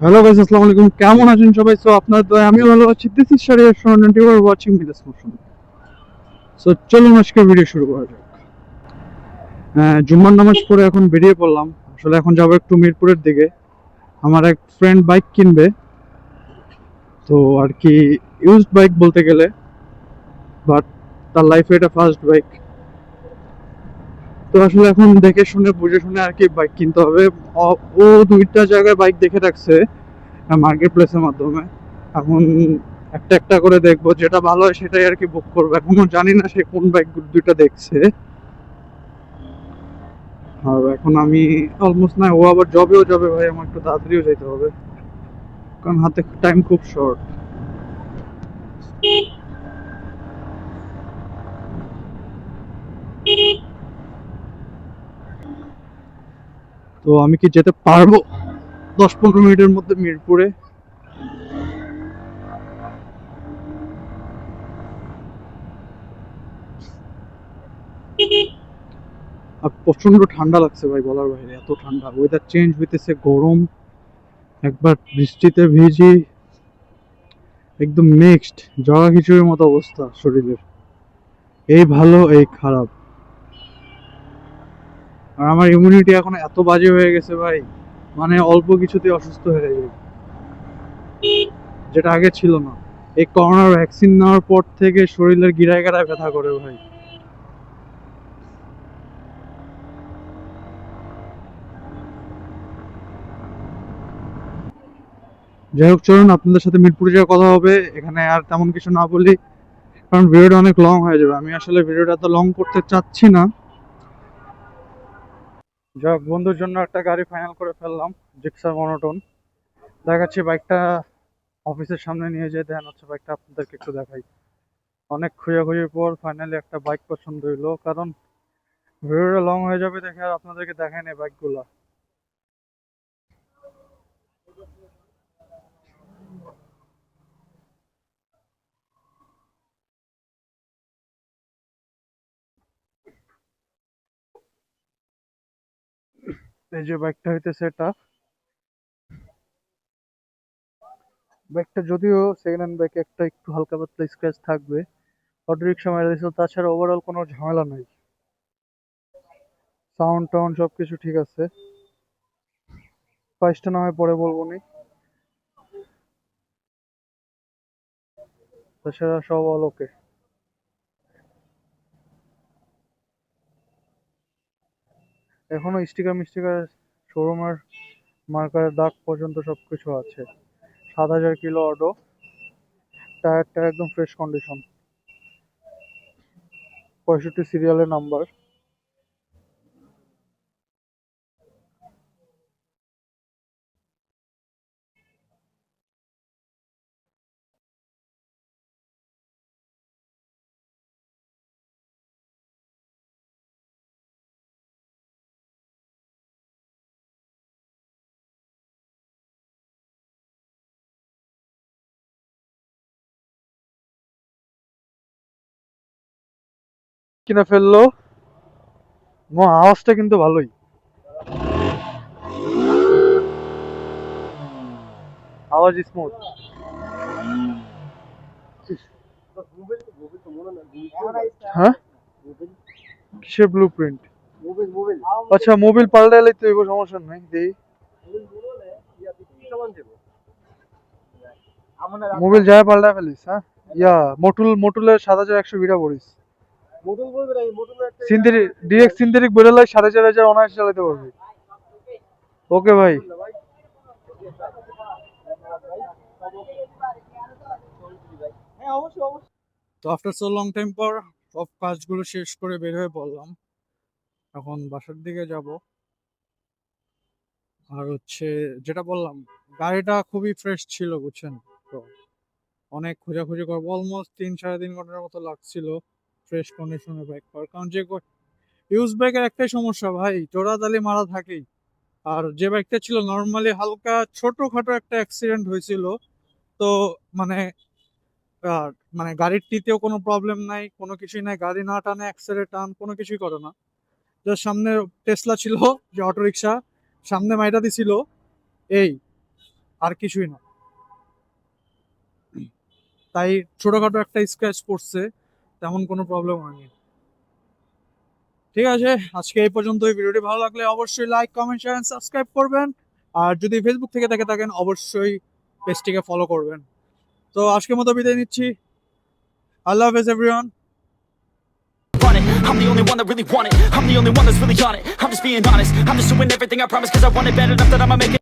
Hello guys, আসসালামু আলাইকুম। কেমন আছেন সবাই? সো আপনার দয়া আমিও ভালো আছি। This is Shahriar Shon and you are watching me this motion. So চলুন আজকে ভিডিও শুরু করা যাক। জুম্মার নামাজ পড়ে এখন বেরিয়ে পড়লাম। আসলে এখন যাবো একটু মিরপুরের দিকে। আমার এক ফ্রেন্ড বাইক কিনবে, তো আর কি ইউজড বাইক বলতে গেলে, বাট তার লাইফে এটা ফার্স্ট বাইক। তো আসলে এখন দেখে শুনে বুঝে শুনে আর কি বাইক কিনতে হবে। ও দুইটা জায়গায় বাইক দেখে রাখছে মার্কেট প্লেসের মাধ্যমে। এখন একটা একটা করে দেখবো, যেটা ভালো হয় সেটাই আর কি বুক করবো। এখনো জানি না সে কোন বাইক দুইটা দেখছে। আর এখন আমি অলমোস্ট, না ও আবার জবেও যাবে ভাই, আমার একটু তাড়াতাড়িও যেতে হবে কারণ হাতে টাইম খুব শর্ট। তো আমি কি যেতে পারবো 10-15 মিনিটের মধ্যে মিরপুরে? আর প্রচন্ড ঠান্ডা লাগছে ভাই, বলার বাইরে এত ঠান্ডা। ওয়েদার চেঞ্জ হইতেছে, গরম, একবার বৃষ্টিতে ভিজি, একদম নেক্সট জগা খিচুড়ির মতো অবস্থা শরীরের। এই ভালো এই খারাপ। আর আমার ইমিউনিটি এখন এত বাজে হয়ে গেছে ভাই, মানে অল্প কিছুতে অসুস্থ হয়ে যায়, যেটা আগে ছিল না। এই করোনার ভ্যাকসিন নেওয়ার পর থেকে শরীরের গিরায় গিরায় ব্যথা করে ভাই। যাই হোক, চলুন আপনাদের সাথে মিরপুরে যাওয়ার কথা হবে। এখানে আর তেমন কিছু না বলি, কারণ ভিডিওটা অনেক লং হয়ে যাবে। আমি আসলে ভিডিওটা এত লং করতে চাচ্ছি না। যাই হোক, বন্ধুর জন্য একটা গাড়ি ফাইনাল করে ফেললাম, জিক্সার মনোটন। দেখাচ্ছি বাইকটা, অফিসের সামনে নিয়ে যেয়ে দেন হচ্ছে বাইকটা আপনাদেরকে একটু দেখাই। অনেক খোঁজাখুঁজির পর ফাইনালি একটা বাইক পছন্দ হইলো, কারণ ভিডিওটা লং হয়ে যাবে দেখে আর আপনাদেরকে দেখাই নাই বাইকগুলা। এই যে বাইকটা হইতেছে এটা। বাইকটা যদিও সেকেন্ড হ্যান্ড বাইক, একটা একটু হালকা পাতলা স্ক্র্যাচ থাকবে, অটো রিক্সা মারা দিয়েছিল, তাছাড়া ওভারঅল কোনো ঝামেলা নাই। সাউন্ড টাউন্ড সবকিছু ঠিক আছে। প্রাইসটা না হয় পরে বলবো নি, তাছাড়া সব অল ওকে। এখনো স্টিকার মিস্টিকার, শোরুমের মার্কারের দাগ পর্যন্ত সবকিছু আছে। 7,000 কিলো অটো, টায়ারটা একদম ফ্রেশ কন্ডিশন, 65 সিরিয়ালের নাম্বার। কিনে ফেললো। আওয়াজটা কিন্তু ভালোই, আওয়াজ স্মুথ। হ্যাঁ, কিসের ব্লু প্রিন্ট? আচ্ছা, মোবিল পাল্টাইলে তো এবার সমস্যা নাই, দেই। মোবিল যায় পাল্টা ফেলিস, হ্যাঁ। ইয়া, মোটুলের 7,100 বিটা পড়িস। সিনথেটিক, ডিরেক্ট সিনথেটিক বেরোলে 4,500 অনায়াসে চালাতে পারবি। ওকে ভাই। তো আফটার সো লং টাইম পর সব কাজগুলো শেষ করে বের হয়ে পড়লাম। এখন বাসার দিকে যাব। আর হচ্ছে, যেটা বললাম, গাড়িটা খুবই ফ্রেশ ছিল বুঝছেন তো। অনেক খোঁজাখুঁজি করবো, অলমোস্ট 3-3.5 ঘন্টার মতো লাগছিল ফ্রেশ কন্ডিশনে বাইক পাওয়ার। কারণ যে ইউজ বাইকের একটাই সমস্যা ভাই, জোড়াতালি মারা থাকেই। আর যে বাইকটা ছিল নর্মালি হালকা ছোটখাটো একটা অ্যাক্সিডেন্ট হয়েছিল। তো মানে আর মানে গাড়ির টিতেও কোনো প্রবলেম নাই, কোনো কিছুই নাই, গাড়ি না টানে, অ্যাক্সেলেরেট টান কোনো কিছুই করে না। যার সামনে টেসলা ছিল, যে অটো রিক্সা, সামনে মাইরা দিছিল এই। আর কিছুই না। তাই ছোটখাটো একটা স্ক্র্যাচ পড়ছে, তেমন কোনো প্রবলেম হয়নি। ঠিক আছে, আজকে এই পর্যন্তই। ভিডিওটি ভালো লাগলে অবশ্যই like, comment, share and subscribe করবেন। আর যদি ফেসবুক থেকে দেখে থাকেন অবশ্যই পেজটিকে ফলো করবেন। তো আজকের মতো বিদায় নিচ্ছি। আল্লাহ হাফেজ everyone. run it. I'm the only one that really want it. I'm the only one that's really on it. I'm just being honest. I'm just doing everything I promise, cause I want it bad enough that I'ma make it.